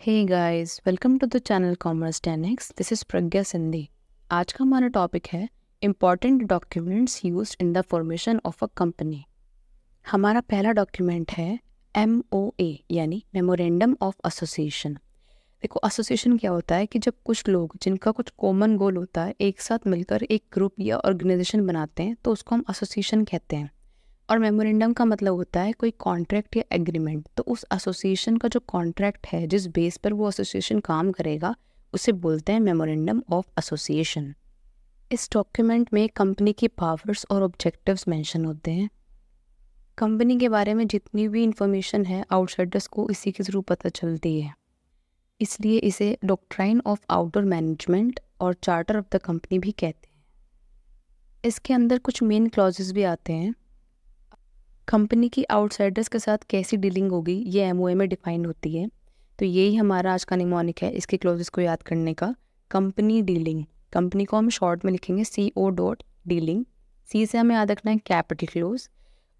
Hey guys, welcome to the channel commerce 10x। This is Pragya Sindhi. आज का हमारा topic है important documents used in the formation of a company. हमारा पहला document है MOA यानी मेमोरेंडम ऑफ एसोसिएशन। देखो, एसोसिएशन क्या होता है कि जब कुछ लोग जिनका कुछ कॉमन गोल होता है एक साथ मिलकर एक ग्रुप या ऑर्गेनाइजेशन बनाते हैं तो उसको हम एसोसिएशन कहते हैं। और मेमोरेंडम का मतलब होता है कोई कॉन्ट्रैक्ट या एग्रीमेंट। तो उस एसोसिएशन का जो कॉन्ट्रैक्ट है, जिस बेस पर वो एसोसिएशन काम करेगा, उसे बोलते हैं मेमोरेंडम ऑफ एसोसिएशन। इस डॉक्यूमेंट में कंपनी की पावर्स और ऑब्जेक्टिव्स मेंशन होते हैं। कंपनी के बारे में जितनी भी इंफॉर्मेशन है आउटसाइडर्स को इसी के थ्रू पता चलती है, इसलिए इसे डॉक्ट्राइन ऑफ आउटडोर मैनेजमेंट और चार्टर ऑफ द कंपनी भी कहते हैं। इसके अंदर कुछ मेन क्लॉजेस भी आते हैं। कंपनी की आउटसाइडर्स के साथ कैसी डीलिंग होगी ये एमओए में डिफाइन होती है। तो यही हमारा आज का निमोनिक है इसके क्लोजेस को याद करने का। कंपनी डीलिंग, कंपनी को हम शॉर्ट में लिखेंगे CO डॉट डीलिंग। सी से हमें याद रखना है कैपिटल क्लोज,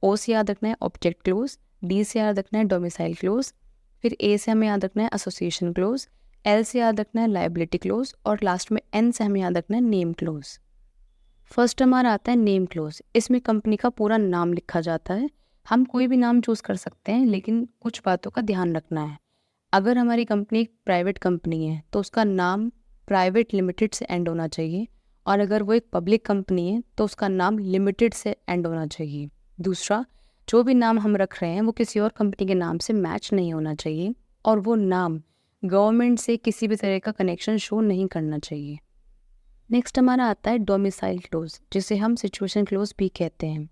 O से याद रखना है ऑब्जेक्ट क्लोज, D से याद रखना है डोमिसाइल क्लोज, फिर A से हमें याद रखना है एसोसिएशन क्लोज, L से याद रखना है लाइबिलिटी क्लोज और लास्ट में N से हमें याद रखना है नेम क्लोज। फर्स्ट हमारा आता है नेम क्लोज। इसमें कंपनी का पूरा नाम लिखा जाता है। हम कोई भी नाम चूज कर सकते हैं, लेकिन कुछ बातों का ध्यान रखना है। अगर हमारी कंपनी एक प्राइवेट कंपनी है तो उसका नाम प्राइवेट लिमिटेड से एंड होना चाहिए, और अगर वो एक पब्लिक कंपनी है तो उसका नाम लिमिटेड से एंड होना चाहिए। दूसरा, जो भी नाम हम रख रहे हैं वो किसी और कंपनी के नाम से मैच नहीं होना चाहिए, और वो नाम गवर्नमेंट से किसी भी तरह का कनेक्शन शो नहीं करना चाहिए। नेक्स्ट हमारा आता है डोमिसाइल क्लोज, जिसे हम सिचुएशन क्लोज भी कहते हैं।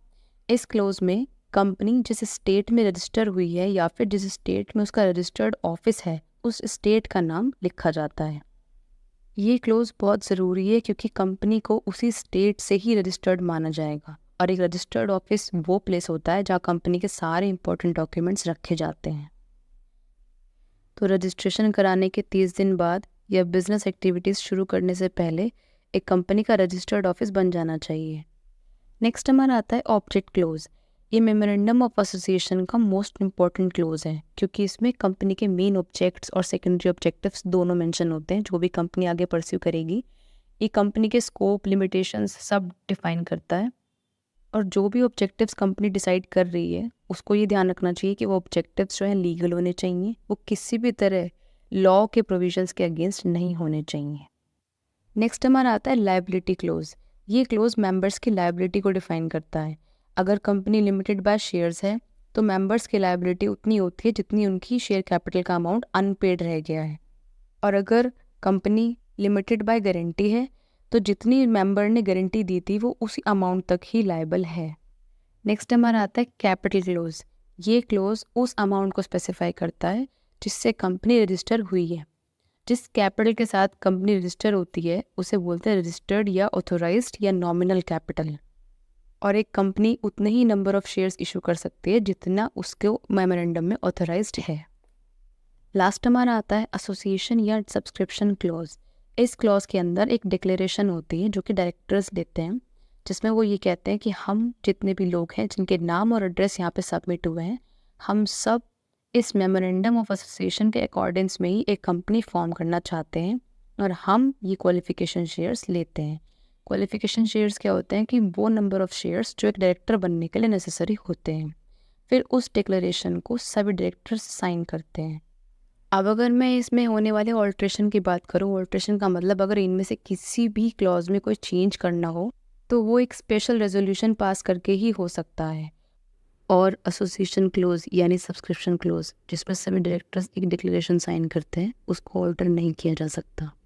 इस क्लोज में कंपनी जिस स्टेट में रजिस्टर हुई है या फिर जिस स्टेट में उसका रजिस्टर्ड ऑफिस है उस स्टेट का नाम लिखा जाता है। ये क्लोज बहुत ज़रूरी है क्योंकि कंपनी को उसी स्टेट से ही रजिस्टर्ड माना जाएगा, और एक रजिस्टर्ड ऑफिस वो प्लेस होता है जहाँ कंपनी के सारे इंपॉर्टेंट डॉक्यूमेंट्स रखे जाते हैं। तो रजिस्ट्रेशन कराने के 30 दिन बाद या बिजनेस एक्टिविटीज़ शुरू करने से पहले एक कंपनी का रजिस्टर्ड ऑफिस बन जाना चाहिए। नेक्स्ट हमारा आता है ऑब्जेक्ट क्लोज। ये मेमोरेंडम ऑफ एसोसिएशन का मोस्ट इंपॉर्टेंट क्लोज है क्योंकि इसमें कंपनी के मेन ऑब्जेक्ट्स और सेकेंडरी ऑब्जेक्टिव्स दोनों मेंशन होते हैं जो भी कंपनी आगे परस्यू करेगी। ये कंपनी के स्कोप, लिमिटेशंस सब डिफाइन करता है, और जो भी ऑब्जेक्टिव्स कंपनी डिसाइड कर रही है उसको ये ध्यान रखना चाहिए कि वो ऑब्जेक्टिव्स जो हैं लीगल होने चाहिए, वो किसी भी तरह लॉ के प्रोविजंस के अगेंस्ट नहीं होने चाहिए। नेक्स्ट हमारा आता है लायबिलिटी क्लोज। ये क्लोज मेंबर्स की लायबिलिटी को डिफाइन करता है। अगर कंपनी लिमिटेड बाय शेयर्स है तो मेंबर्स की लायबिलिटी उतनी होती है जितनी उनकी शेयर कैपिटल का अमाउंट अनपेड रह गया है, और अगर कंपनी लिमिटेड बाय गारंटी है तो जितनी मेंबर ने गारंटी दी थी वो उसी अमाउंट तक ही लायबल है। नेक्स्ट हमारा आता है कैपिटल क्लोज। ये क्लोज उस अमाउंट को स्पेसिफाई करता है जिससे कंपनी रजिस्टर हुई है। जिस कैपिटल के साथ कंपनी रजिस्टर होती है उसे बोलते हैं रजिस्टर्ड या ऑथोराइज्ड या नॉमिनल कैपिटल, और एक कंपनी उतने ही नंबर ऑफ शेयर्स इशू कर सकती है जितना उसके मेमोरेंडम में ऑथोराइज्ड है। लास्ट हमारा आता है एसोसिएशन या सब्सक्रिप्शन क्लॉज। इस क्लॉज के अंदर एक डिक्लेरेशन होती है जो कि डायरेक्टर्स देते हैं, जिसमें वो ये कहते हैं कि हम जितने भी लोग हैं जिनके नाम और एड्रेस यहाँ पे सबमिट हुए हैं, हम सब इस मेमोरेंडम ऑफ एसोसिएशन के अकॉर्डेंस में ही एक कंपनी फॉर्म करना चाहते हैं, और हम ये क्वालिफिकेशन शेयर्स लेते हैं। क्वालिफिकेशन शेयर्स क्या होते हैं कि वो नंबर ऑफ शेयर्स जो एक डायरेक्टर बनने के लिए नेसेसरी होते हैं। फिर उस डिक्लेरेशन को सभी डायरेक्टर्स साइन करते हैं। अब अगर मैं इसमें होने वाले ऑल्ट्रेशन की बात करूँ, ऑल्ट्रेशन का मतलब अगर इनमें से किसी भी क्लॉज में कोई चेंज करना हो तो वो एक स्पेशल रेजोल्यूशन पास करके ही हो सकता है। और एसोसिएशन क्लोज यानी सब्सक्रिप्शन क्लोज, जिसमें सभी डायरेक्टर्स एक डिक्लेरेशन साइन करते हैं, उसको ऑल्टर नहीं किया जा सकता।